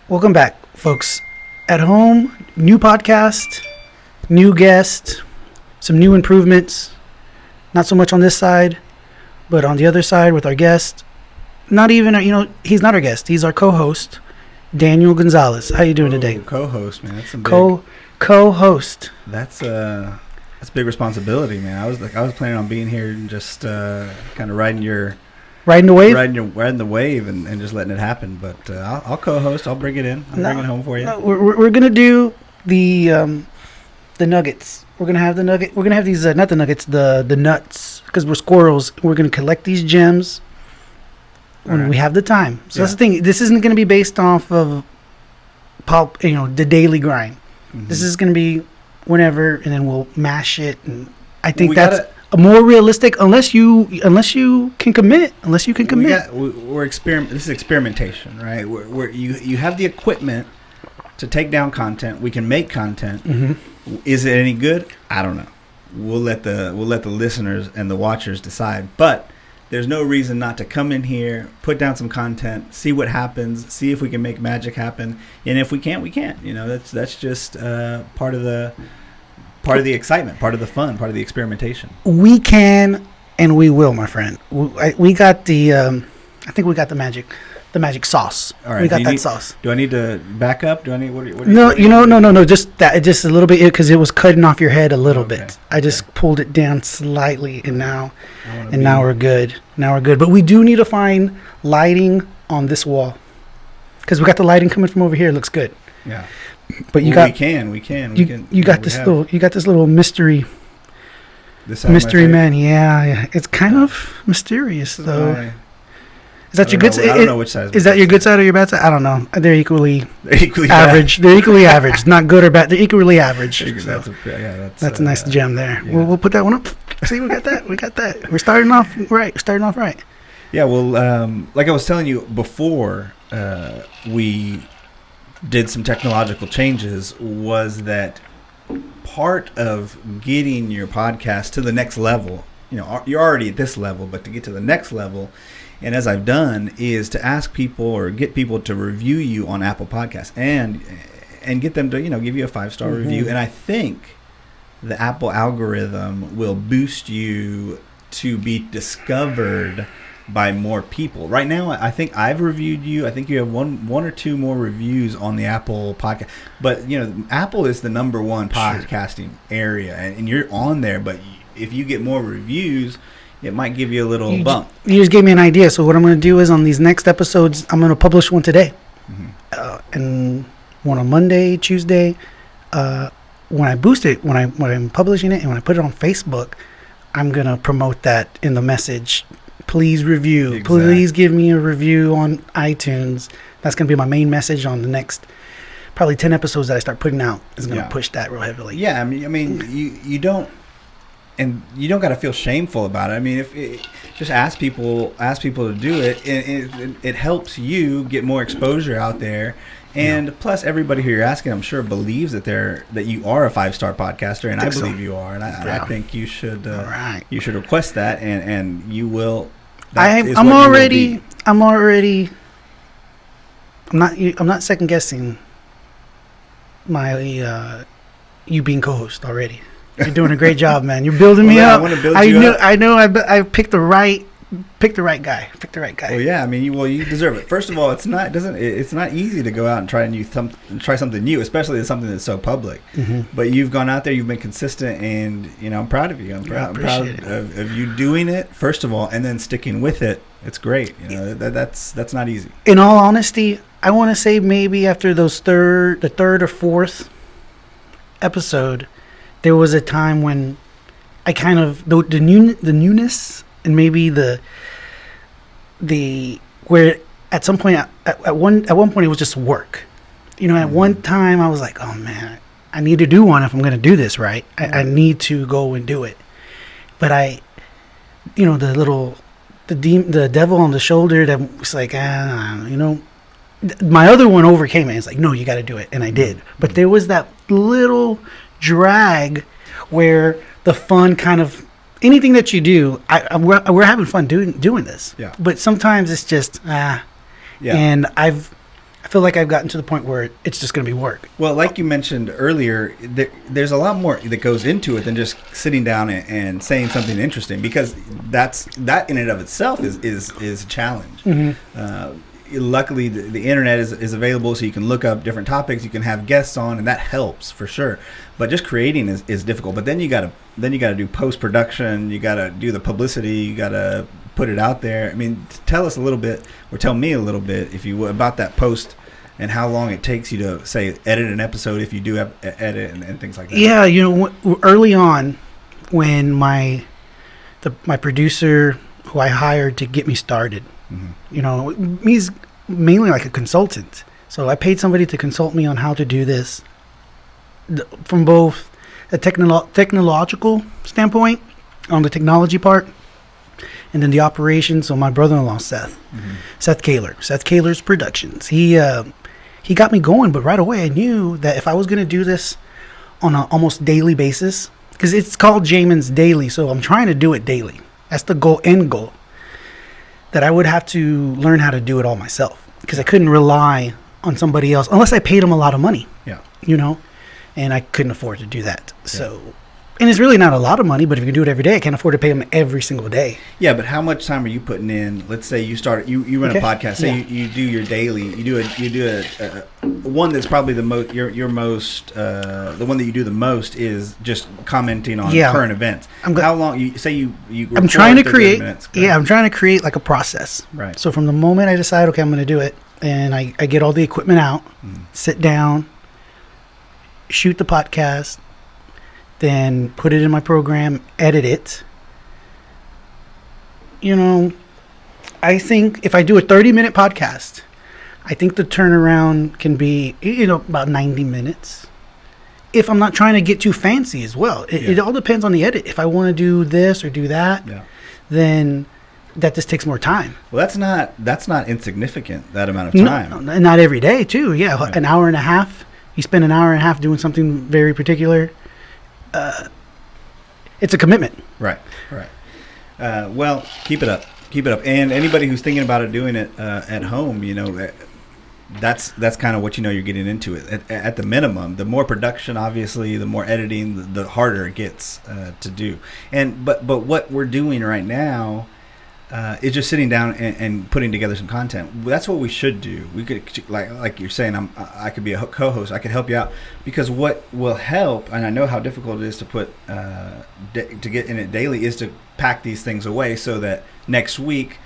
Welcome back, folks. At home, new podcast, new guest, some new improvements. Not so much on this side, but on the other side with our guest. Not even, he's not our guest. He's our co-host, Daniel Gonzales. How you doing today? Co-host, man. That's some big... Co-host. That's big responsibility, man. I was planning on being here and just kind of riding the wave and just letting it happen. But I'll co-host. I'll bring it in. Bring it home for you. No, we're gonna do the nuggets. We're gonna have the nugget. We're gonna have these not the nuggets, the nuts, because we're squirrels. We're gonna collect these gems when we have the time. So that's the thing. This isn't gonna be based off of the daily grind. Mm-hmm. This is gonna be whenever, and then we'll mash it. And I think that's more realistic, unless you can commit. This is experimentation, right? Where you have the equipment to take down content. We can make content. Mm-hmm. Is it any good? I don't know. We'll let the listeners and the watchers decide. But there's no reason not to come in here, put down some content, see what happens, see if we can make magic happen, and if we can't, we can't. That's just part of the excitement, part of the fun, part of the experimentation. We can and we will, my friend. We got the I think we got the magic sauce. All right, we got that sauce. Do I need to back up? Do I need what? No, just that, just a little bit, because it was cutting off your head a little bit. I just pulled it down slightly, and now we're good. But we do need to find lighting on this wall, because we got the lighting coming from over here. It looks good. Yeah. But we can. You got this little mystery man. Yeah. It's kind of mysterious though. Is that your good side? I don't know which side. Is that your good side or your bad side? I don't know. They're equally average. Bad. They're equally average. Not good or bad. They're equally average. That's a nice gem there. Yeah. We'll put that one up. See, we got that. We're starting off right. Yeah. Well, like I was telling you before, we did some technological changes. Was that part of getting your podcast to the next level? You're already at this level, but to get to the next level, and as I've done, is to ask people or get people to review you on Apple Podcasts and get them to give you a 5-star review. And I think the Apple algorithm will boost you to be discovered by more people. Right now, I think I've reviewed you. I think you have one or two more reviews on the Apple podcast. But Apple is the number one podcasting area, and you're on there. But if you get more reviews, it might give you a little bump. You just gave me an idea. So what I'm going to do is, on these next episodes, I'm going to publish one today, and one on Monday, Tuesday. When I boost it, when I'm publishing it, and when I put it on Facebook, I'm going to promote that in the message. Please review. Exactly. Please give me a review on iTunes. That's going to be my main message on the next probably 10 episodes that I start putting out. Is going to push that real heavily. Yeah, I mean, you don't got to feel shameful about it. I mean, just ask people to do it, and it helps you get more exposure out there. And plus, everybody who you're asking, I'm sure, believes that you are a 5-star podcaster, and I believe you are, and I think you should request that, and you will. I'm not second guessing my you being co-host already. You're doing a great job, man. You're building me up. I want to build you up. I know. I picked the right guy. Well, yeah. I mean, you deserve it. First of all, it's not easy to go out and try something new, especially something that's so public. Mm-hmm. But you've gone out there, you've been consistent, and I'm proud of you. I'm proud of you doing it, first of all, and then sticking with it. It's great. That's not easy. In all honesty, I want to say maybe after the third or fourth episode, there was a time when I kind of the newness, and maybe the where at some point at one point it was just work. At one time I was like, oh man, I need to do one if I'm going to do this right. I need to go and do it. But the devil on the shoulder that was like, my other one overcame it. It's like, no, you got to do it, and I did. But there was that little drag where the fun kind of, anything that you do, we're having fun doing this. Yeah. But sometimes it's just Yeah. And I've I feel like I've gotten to the point where it's just going to be work. Well, like you mentioned earlier, there's a lot more that goes into it than just sitting down and saying something interesting, because that in and of itself is a challenge. Luckily, the internet is available, so you can look up different topics. You can have guests on, and that helps for sure. But just creating is difficult. But then you gotta do post production. You gotta do the publicity. You gotta put it out there. I mean, tell us a little bit, or tell me a little bit, if you will, about that post and how long it takes you to, say, edit an episode, if you do have edit and things like that. Yeah, early on, when my producer, who I hired to get me started, he's mainly like a consultant. So I paid somebody to consult me on how to do this from both a technological standpoint, on the technology part, and then the operations. So my brother-in-law, Seth Kaler, Seth Kaler's Productions. He got me going, but right away I knew that if I was going to do this on an almost daily basis, because it's called Jamin's Daily, so I'm trying to do it daily. That's the end goal. That I would have to learn how to do it all myself, because I couldn't rely on somebody else unless I paid them a lot of money. Yeah. And I couldn't afford to do that. So, and it's really not a lot of money, but if you can do it every day, I can't afford to pay them every single day. Yeah, but how much time are you putting in? Let's say you start, you run a podcast. Say you do your daily. You do a one that's probably the most your most the one that you do the most is just commenting on current events. How long you say you? I'm trying to create. I'm trying to create like a process. Right. So from the moment I decide, okay, I'm going to do it, and I get all the equipment out, sit down, shoot the podcast, then put it in my program, edit it. I think if I do a 30-minute podcast, I think the turnaround can be, about 90 minutes. If I'm not trying to get too fancy as well. It all depends on the edit. If I want to do this or do that, then that just takes more time. Well, that's not insignificant, that amount of time. No, not every day, too. Yeah, right. An hour and a half. You spend an hour and a half doing something very particular. It's a commitment. Right. Well, keep it up. And anybody who's thinking about doing it at home, that's kind of what you're getting into it. At the minimum, the more production, obviously, the more editing, the harder it gets to do. But what we're doing right now is just sitting down and putting together some content. That's what we should do. We could, like you're saying, I could be a co-host. I could help you out, because what will help, and I know how difficult it is to put to get in it daily, is to pack these things away so that next week,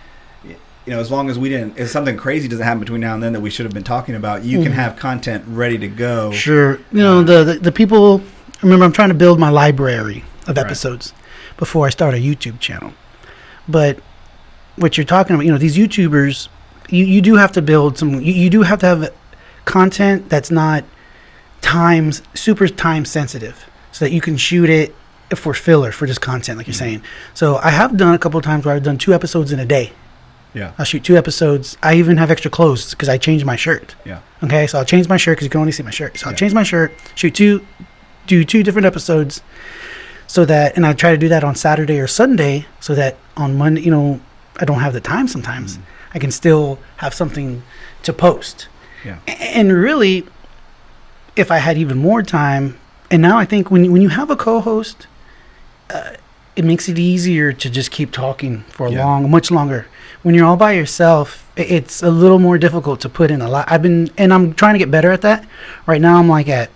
as long as if something crazy doesn't happen between now and then that we should have been talking about, you can have content ready to go. Sure. The people, remember, I'm trying to build my library of episodes before I start a YouTube channel. But what you're talking about, these YouTubers, you do have to build some, you do have to have content that's not super time sensitive, so that you can shoot it for filler, for just content, like you're saying. So I have done a couple of times where I've done 2 episodes in a day. Yeah. I'll shoot 2 episodes. I even have extra clothes because I changed my shirt. Yeah. Okay, so I'll change my shirt because you can only see my shirt. So I'll change my shirt, do 2 different episodes, so that, and I try to do that on Saturday or Sunday, so that on Monday, I don't have the time sometimes. I can still have something to post. Yeah. And really, if I had even more time, and now I think when you have a co-host, it makes it easier to just keep talking for much longer. When you're all by yourself, it's a little more difficult to put in a lot. I'm trying to get better at that. Right now, I'm like I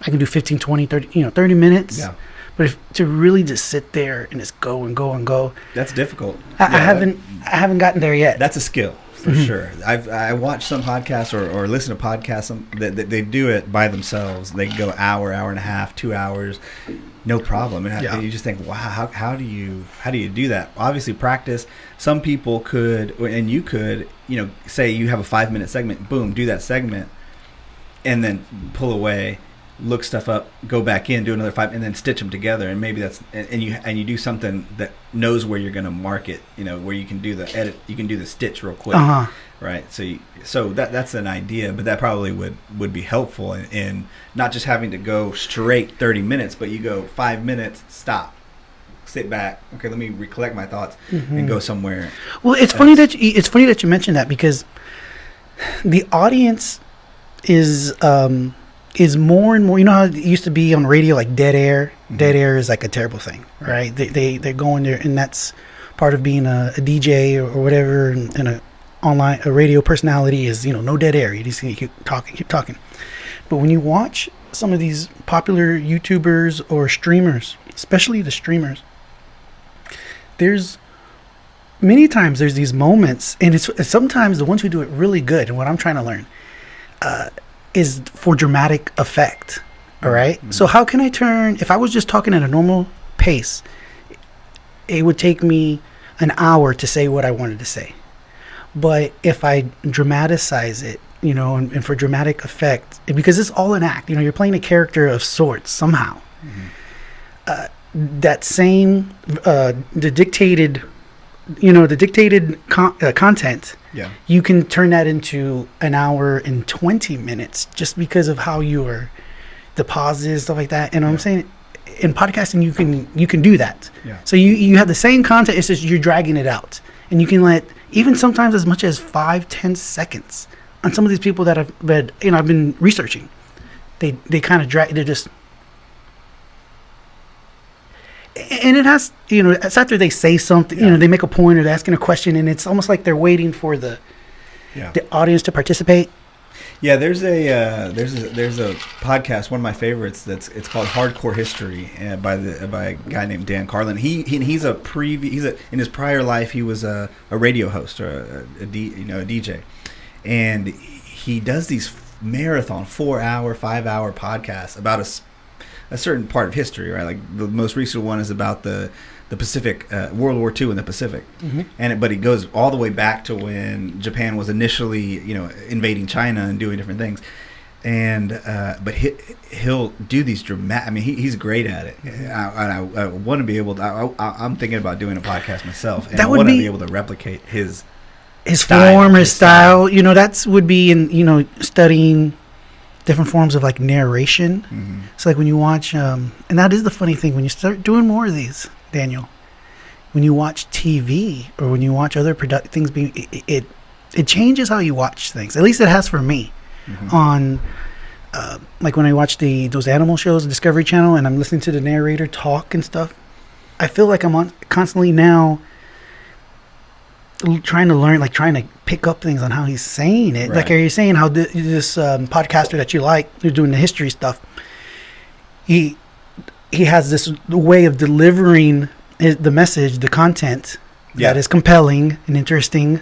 can do 15, 20, 30, 30 minutes. Yeah. But to really just sit there and just go and go and go, that's difficult. I haven't gotten there yet. That's a skill for sure. I watch some podcasts or listen to podcasts that they do it by themselves. They go hour and a half, 2 hours, no problem. And you just think, wow, how do you do that? Obviously, practice. Some people could, and you could, say you have a 5-minute segment, boom, do that segment, and then pull away, look stuff up, go back in, do another 5, and then stitch them together. And maybe that's, and you do something that knows where you're going to mark it, where you can do the edit, you can do the stitch real quick, right? So that's an idea, but that probably would be helpful in not just having to go straight 30 minutes, but you go 5 minutes, stop, sit back, okay, let me recollect my thoughts, and go somewhere. Well, it's funny that you mentioned that, because the audience is more and more. You know how it used to be on radio, like dead air. Mm-hmm. Dead air is like a terrible thing, right? They're going there, and that's part of being a DJ or whatever, and a radio personality is, no dead air. You just keep talking. But when you watch some of these popular YouTubers or streamers, especially the streamers, there's many times there's these moments, and it's sometimes the ones who do it really good. And what I'm trying to learn is for dramatic effect. All right. Mm-hmm. So how can I turn? If I was just talking at a normal pace, it would take me an hour to say what I wanted to say. But if I dramatize it, and for dramatic effect, because it's all an act, you're playing a character of sorts somehow. Mm-hmm. That same the dictated content, you can turn that into an hour and 20 minutes just because of how the pauses, stuff like that. And I'm saying in podcasting you can do that. So you have the same content, it's just you're dragging it out, and you can let even sometimes as much as 5-10 seconds on some of these people that I've been researching. They kind of drag, they're just, and it has, it's after they say something, they make a point or they're asking a question, and it's almost like they're waiting for the audience to participate. Yeah, there's a podcast, one of my favorites. It's called Hardcore History, by a guy named Dan Carlin. He's in his prior life he was a radio host or a DJ, and he does these marathon 4-hour, 5-hour podcasts about a certain part of history, right? Like the most recent one is about the Pacific, World War II in the Pacific. Mm-hmm. But he goes all the way back to when Japan was initially, invading China and doing different things. And but he'll do these dramatic. I mean, he's great at it. Mm-hmm. I want to be able to. I'm thinking about doing a podcast myself, and I want to be able to replicate his style. That would be in studying different forms of like narration. Mm-hmm. It's like when you watch, and that is the funny thing when you start doing more of these, Daniel. When you watch TV or when you watch other things being, it changes how you watch things. At least it has for me. Mm-hmm. On like when I watch those animal shows, the Discovery Channel, and I'm listening to the narrator talk and stuff, I feel like I'm constantly now trying to learn, like trying to pick up things on how he's saying it. Right. Like, are you saying how this podcaster that you like, who's doing the history stuff, he has this way of delivering the message, the content that is compelling and interesting.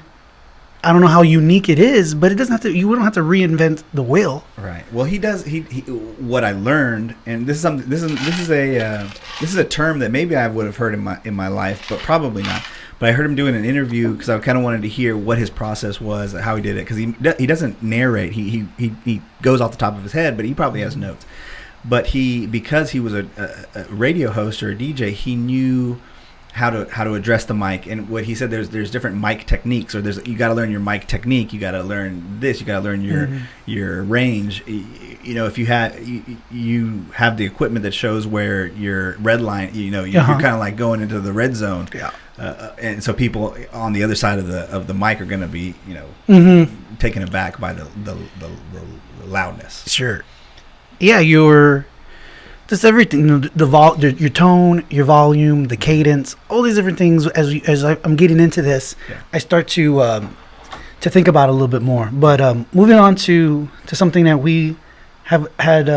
I don't know how unique it is, but it doesn't have to. You don't have to reinvent the wheel. Right. Well, he does. He what I learned, and this is something. This is a term that maybe I would have heard in my life, but probably not. But I heard him doing an interview because I kind of wanted to hear what his process was, how he did it, because he doesn't narrate. He goes off the top of his head, but he probably has notes. But because he was a radio host or a DJ, he knew how to address the mic. And what he said, there's different mic techniques, or you got to learn your mic technique. You got to learn this. You got to learn your range. If you have the equipment that shows where your red line, you're kind of like going into the red zone. Yeah. And so people on the other side of the mic are going to be, taken aback by the loudness. Sure. Yeah, just everything, your tone, your volume, the cadence, all these different things. As I'm getting into this, I start to think about it a little bit more. But moving on to something that we have had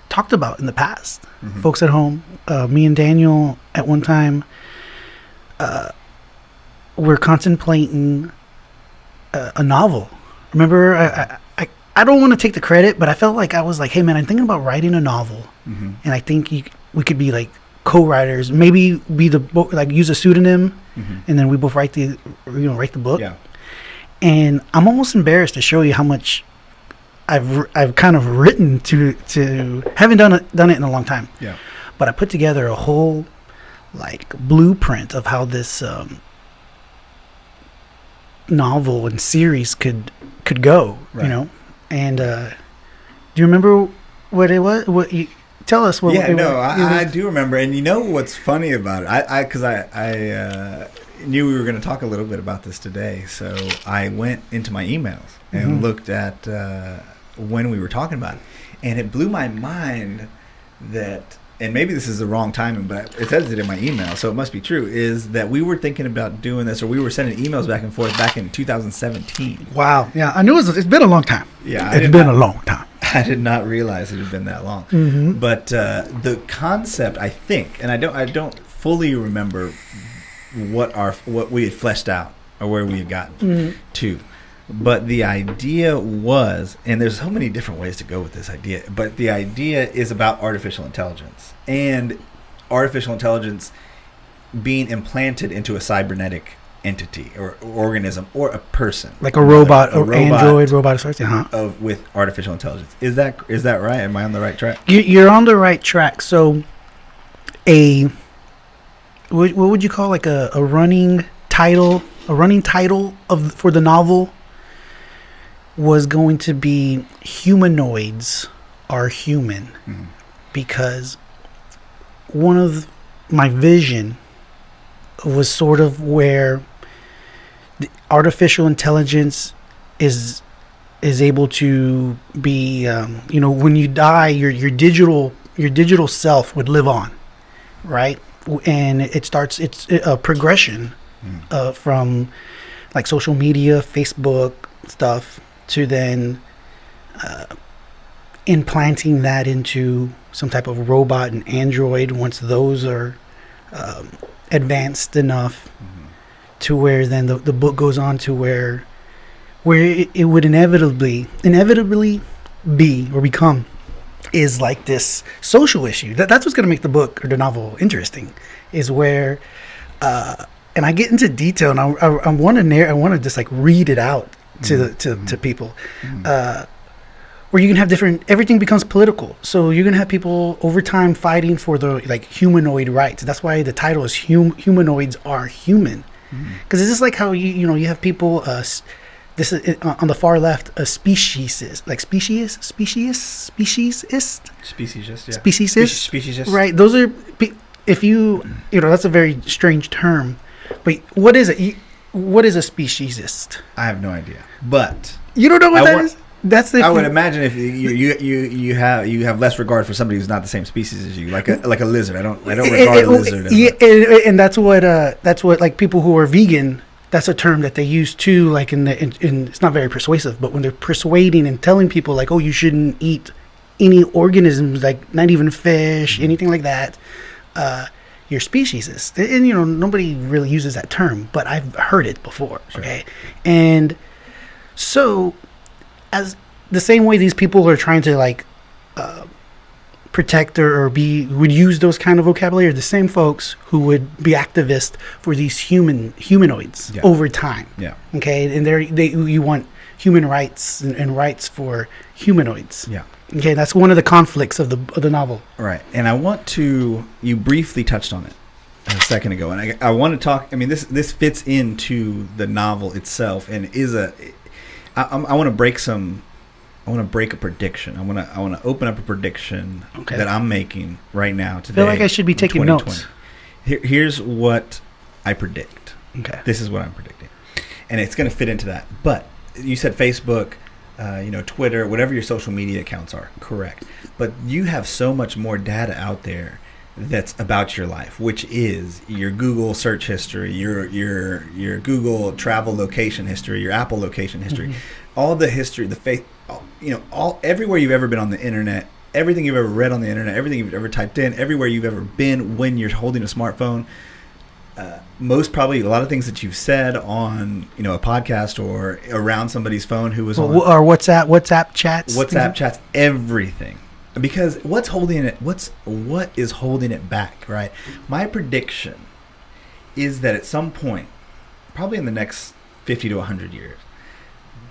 talked about in the past, folks at home, me and Daniel at one time. We're contemplating a novel. Remember, I don't want to take the credit, but I felt like I was like, hey man, I'm thinking about writing a novel, and I think we could be like co-writers. Maybe be use a pseudonym, and then we both write the book. Yeah. And I'm almost embarrassed to show you how much I've kind of written to haven't done it in a long time. Yeah. But I put together a whole like blueprint of how this novel and series could go, right. And do you remember what it was? What you tell us? What? Yeah, I do remember. And you know what's funny about it? Because I knew we were going to talk a little bit about this today, so I went into my emails and looked at when we were talking about it, and it blew my mind that, and maybe this is the wrong timing, but it says it in my email, so it must be true, is that we were thinking about doing this, or we were sending emails back and forth back in 2017. Wow. Yeah, I knew it's been a long time. Yeah, it's been a long time. I did not realize it had been that long. But the concept, I think, and I don't fully remember what we had fleshed out or where we had gotten to. But the idea was, and there's so many different ways to go with this idea, but the idea is about artificial intelligence and artificial intelligence being implanted into a cybernetic entity or organism or a person, like a robot or android robot of sorts, with artificial intelligence. Is that right? Am I on the right track? You're on the right track. So what would you call like a running title for the novel was going to be Humanoids Are Human, because one of my vision was sort of where the artificial intelligence is able to be, when you die, your digital self would live on, right? And it's a progression from like social media, Facebook stuff, to then implanting that into some type of robot and android once those are advanced enough to where then the book goes on to where it would inevitably be or become is like this social issue. That's what's going to make the book or the novel interesting, is where and I get into detail, and I want to just like read it out to people, where you can have everything becomes political. So you're gonna have people over time fighting for the like humanoid rights. That's why the title is Humanoids Are Human, because it's just like how you have people. This is on the far left, a speciesist, right? Those are, if that's a very strange term, but what is it? What is a speciesist? I have no idea, but you don't know what that is. That's I would imagine if you have less regard for somebody who's not the same species as you, like a lizard. I don't regard a lizard. And that's what like people who are vegan. That's a term that they use too. Like in it's not very persuasive, but when they're persuading and telling people like, oh, you shouldn't eat any organisms, like not even fish, anything like that. You're speciesist, and nobody really uses that term, but I've heard it before. Sure. Okay, and so as the same way these people are trying to like protect or would use those kind of vocabulary, are the same folks who would be activists for these humanoids over time. Yeah. Okay, and you want human rights and rights for humanoids. Yeah. Okay, that's one of the conflicts of the novel. Right, and I want to. You briefly touched on it a second ago, and I want to talk. I mean, this fits into the novel itself, and I want to break some. I want to break a prediction. I want to open up a prediction that I'm making right now today. I feel like I should be taking notes. Here's what I predict. Okay, this is what I'm predicting, and it's going to fit into that. But you said Facebook. Twitter, whatever your social media accounts are, correct. But you have so much more data out there that's about your life, which is your Google search history, your Google travel location history, your Apple location history, all the history, everywhere you've ever been on the internet, everything you've ever read on the internet, everything you've ever typed in, everywhere you've ever been when you're holding a smartphone. Most probably a lot of things that you've said on a podcast or around somebody's phone who was on or WhatsApp chats, everything, because what is holding it back, right? My prediction is that at some point, probably in the next 50 to 100 years,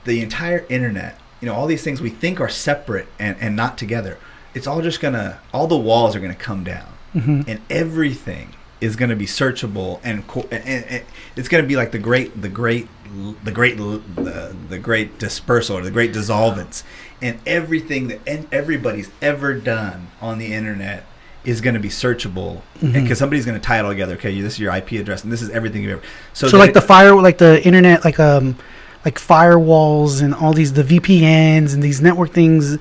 the entire internet, all these things we think are separate and not together, it's all just all the walls are gonna come down, and everything is going to be searchable, and it's going to be like the great dispersal or the great dissolvents, and everything that everybody's ever done on the internet is going to be searchable because somebody's going to tie it all together. Okay, this is your IP address, and this is everything you've ever. So like the internet, like firewalls and all these the VPNs and these network things.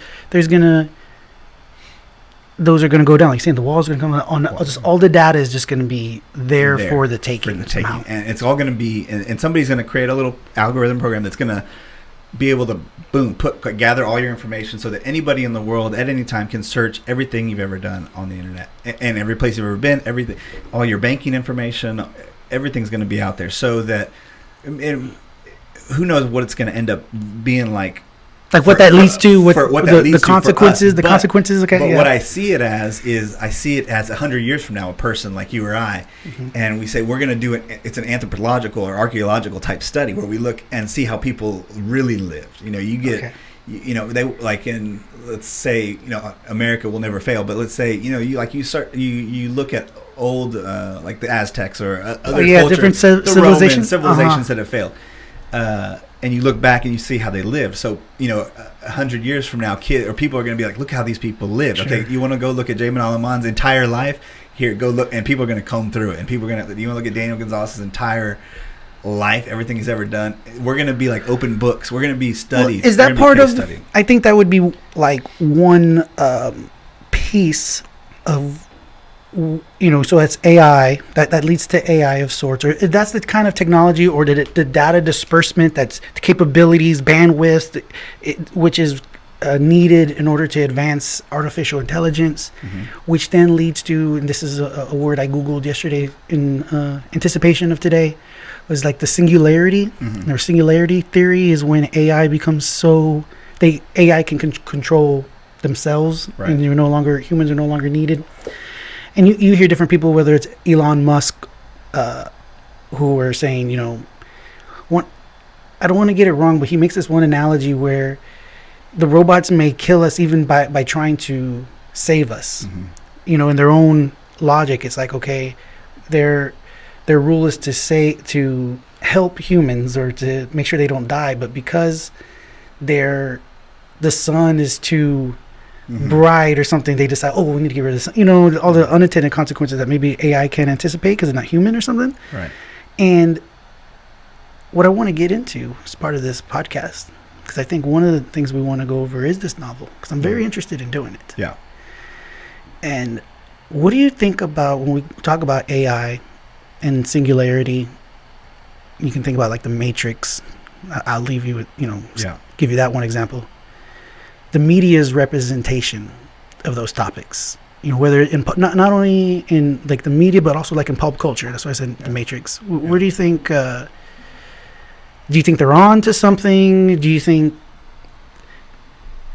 Those are going to go down. Like saying the walls are going to come on. Just all the data is just going to be there for the taking. And it's all going to be, and somebody's going to create a little algorithm program that's going to be able to gather all your information so that anybody in the world at any time can search everything you've ever done on the internet and every place you've ever been, everything, all your banking information, everything's going to be out there. So that, who knows what it's going to end up being like. Like what that leads to, the consequences, okay. But what I see it as is, 100 years from now, a person like you or I, and we say we're going to do it. It's an anthropological or archaeological type study where we look and see how people really lived. You get, they like in, let's say, America will never fail, but let's say, you look at old like the Aztecs or other cultures, different civilizations that have failed. And you look back and you see how they lived. So, 100 years from now, people are going to be like, look how these people lived. Sure. Okay, you want to go look at Jamin Alaman's entire life? Here, go look. And people are going to comb through it. And you want to look at Daniel Gonzales' entire life, everything he's ever done? We're going to be like open books. We're going to be studied. Well, is that part of, I think that would be like one piece of, so it's AI that leads to AI of sorts, or that's the kind of technology, or the data disbursement, that's the capabilities, bandwidth, which is needed in order to advance artificial intelligence, which then leads to, and this is a word I Googled yesterday in anticipation of today, was like the singularity, or singularity theory is when AI becomes AI can control themselves, right. And humans are no longer needed. And you hear different people, whether it's Elon Musk, who are saying, I don't want to get it wrong, but he makes this one analogy where the robots may kill us even by trying to save us. In their own logic, it's like, okay, their rule is to help humans or to make sure they don't die, but because the sun is too bright or something, they decide, we need to get rid of this, all the unintended consequences that maybe AI can't anticipate because it's not human or something. Right. And what I want to get into as part of this podcast, because I think one of the things we want to go over is this novel, because I'm very interested in doing it. Yeah. And what do you think about when we talk about AI and singularity? You can think about like the Matrix. I'll leave you with, give you that one example. The media's representation of those topics, whether in not only in like the media, but also like in pulp culture. That's why I said the Matrix. Where do you think? Do you think they're on to something? Do you think?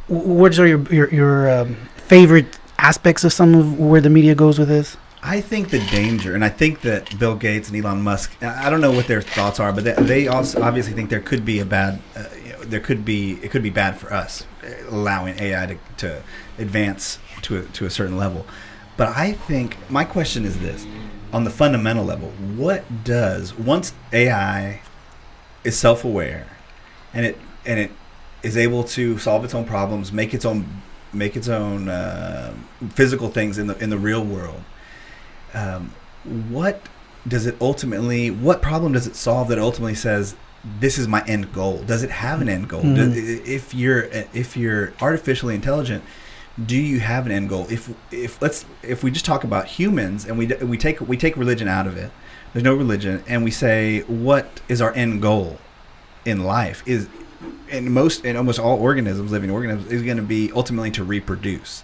What are your favorite aspects of some of where the media goes with this? I think the danger, and I think that Bill Gates and Elon Musk, I don't know what their thoughts are, but they also obviously think there could be a bad, it could be bad for us, allowing AI to advance to a certain level. But I think my question is this: on the fundamental level, once AI is self-aware, and it is able to solve its own problems, make its own physical things in the real world. What problem does it solve that ultimately says this is my end goal? Does it have an end goal? If you're artificially intelligent, do you have an end goal? If we just talk about humans and we take religion out of it, there's no religion, and we say what is our end goal in life is in almost all living organisms is going to be ultimately to reproduce,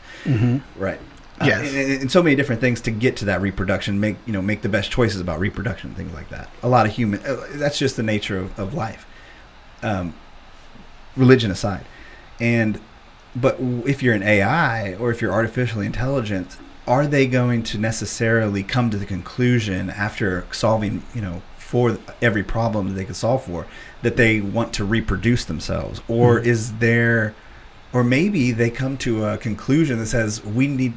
right? Yes. And so many different things to get to that reproduction, make the best choices about reproduction, things like that. A lot of that's just the nature of life, religion aside. But if you're an AI or if you're artificially intelligent, are they going to necessarily come to the conclusion after solving, for every problem that they could solve for, that they want to reproduce themselves? Or or maybe they come to a conclusion that says we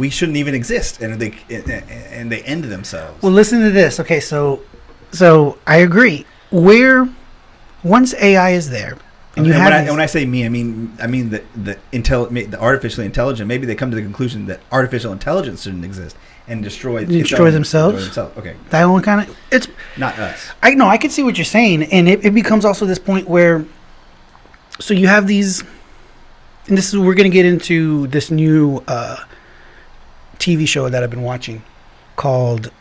shouldn't even exist, and they end themselves. Well, listen to this. Okay, so I agree. Once AI is there, And you and have when I say me, I mean the artificially intelligent. Maybe they come to the conclusion that artificial intelligence shouldn't exist and destroy themselves. Okay, that one kind of it's not us. I know I can see what you're saying, and it becomes also this point where, so you have these, and this is we're going to get into this new TV show that I've been watching called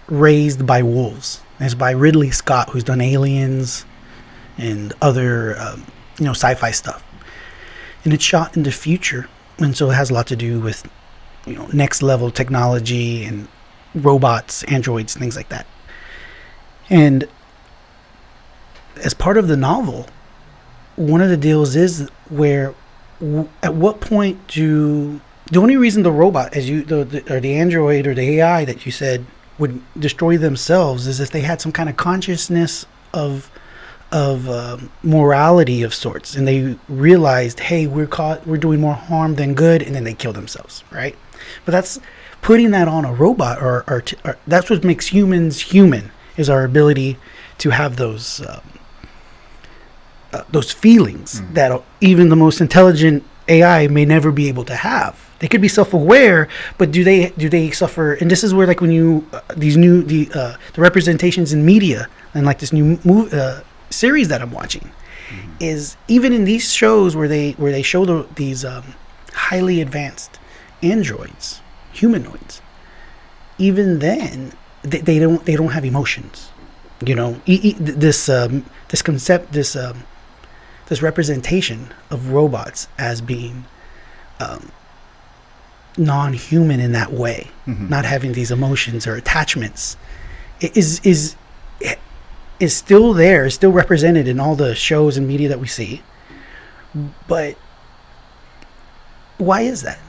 Raised by Wolves. And it's by Ridley Scott, who's done Aliens and other sci-fi stuff, and it's shot in the future, and so it has a lot to do with next level technology and robots, androids, things like that. And as part of the novel, one of the deals is where at what point the only reason the robot or the android or the AI that you said would destroy themselves is if they had some kind of consciousness of morality of sorts, and they realized, hey, we're doing more harm than good, and then they kill themselves, right? But that's putting that on a robot, or that's what makes humans human, is our ability to have those feelings that even the most intelligent AI may never be able to have. They could be self-aware, but do they suffer? And this is where, like, when you the representations in media, and like this new series that I'm watching, is even in these shows where they show these highly advanced androids, humanoids, even then they don't have emotions. This representation of robots as being non-human in that way, not having these emotions or attachments, is still there, is still represented in all the shows and media that we see. But why is that?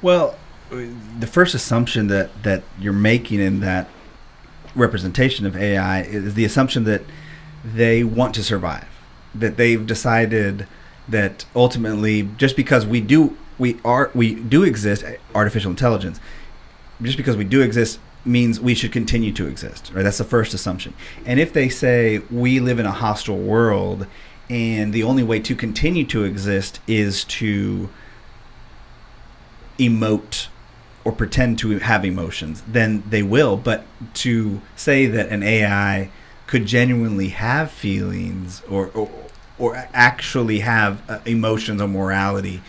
Well, the first assumption that you're making in that representation of AI is the assumption that they want to survive, that they've decided that ultimately, just because we do exist, artificial intelligence, just because we do exist means we should continue to exist, right? That's the first assumption. And if they say we live in a hostile world and the only way to continue to exist is to emote or pretend to have emotions, then they will. But to say that an AI could genuinely have feelings or actually have emotions or morality,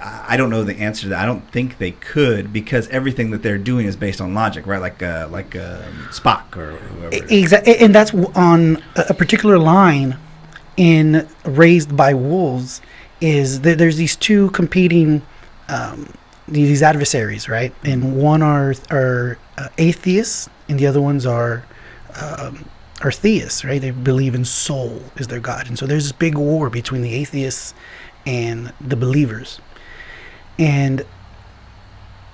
I don't know the answer to that. I don't think they could, because everything that they're doing is based on logic, right? Like Spock or whoever. Exactly, and that's on a particular line in Raised by Wolves. Is that there's these two competing these adversaries, right? And one are atheists, and the other ones are theists, right? They believe in soul is their god, and so there's this big war between the atheists and the believers. And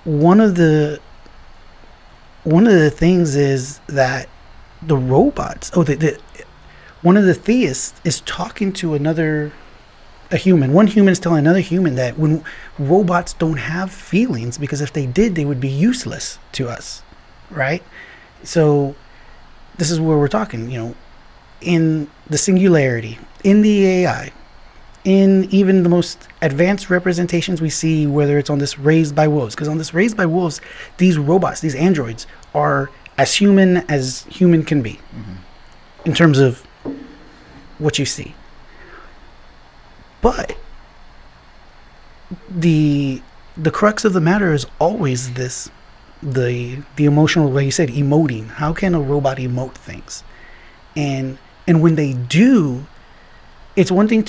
one of the things is that the robots. One of the theists is talking to a human. One human is telling another human that when robots don't have feelings, because if they did, they would be useless to us, right? So this is where we're talking, in the singularity, in the AI, in even the most advanced representations we see, whether it's on this Raised by Wolves, because on this Raised by Wolves, these robots, these androids, are as human can be, in terms of what you see. But the crux of the matter is always this, the emotional way you said, emoting. How can a robot emote things? And when they do, it's one thing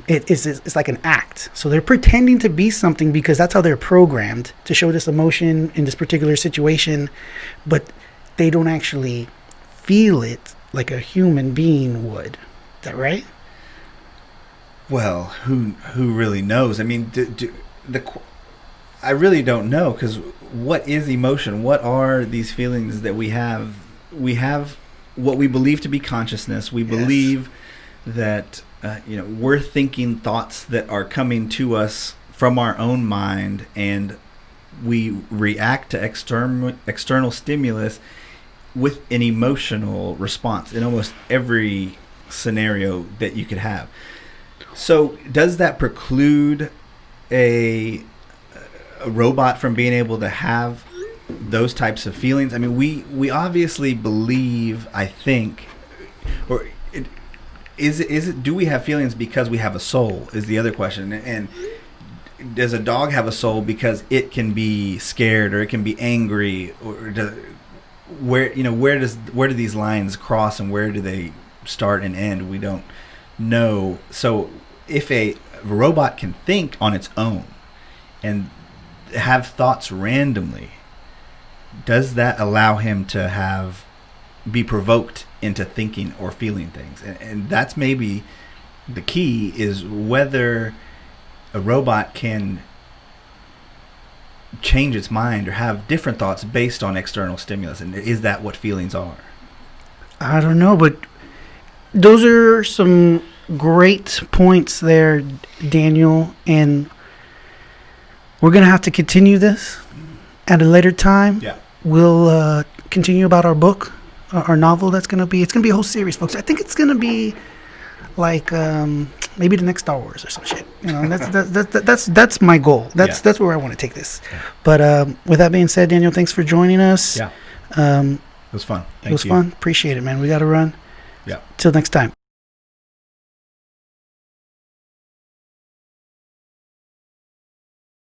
it's like an act. So they're pretending to be something because that's how they're programmed to show this emotion in this particular situation, but they don't actually feel it like a human being would. Is that right? Well, who really knows? I mean, I really don't know, because what is emotion? What are these feelings that we have? We have what we believe to be consciousness. We believe that we're thinking thoughts that are coming to us from our own mind, and we react to external stimulus with an emotional response in almost every scenario that you could have. So does that preclude a robot from being able to have those types of feelings? I mean, we obviously believe, I think, or is it do we have feelings because we have a soul is the other question. And does a dog have a soul because it can be scared or it can be angry, or where do these lines cross and where do they start and end? We don't know. So if a robot can think on its own and have thoughts randomly, does that allow him to be provoked into thinking or feeling things? And that's maybe the key, is whether a robot can change its mind or have different thoughts based on external stimulus. And is that what feelings are? I don't know, but those are some great points there, Daniel, and we're gonna have to continue this at a later time. Yeah, we'll continue about our book, our novel. It's gonna be a whole series, folks. I think it's gonna be like maybe the next Star Wars or some shit. That's my goal. That's where I want to take this. Yeah. But with that being said, Daniel, thanks for joining us. Yeah, it was fun. Thank you. Fun. Appreciate it, man. We got to run. Yeah. Till next time.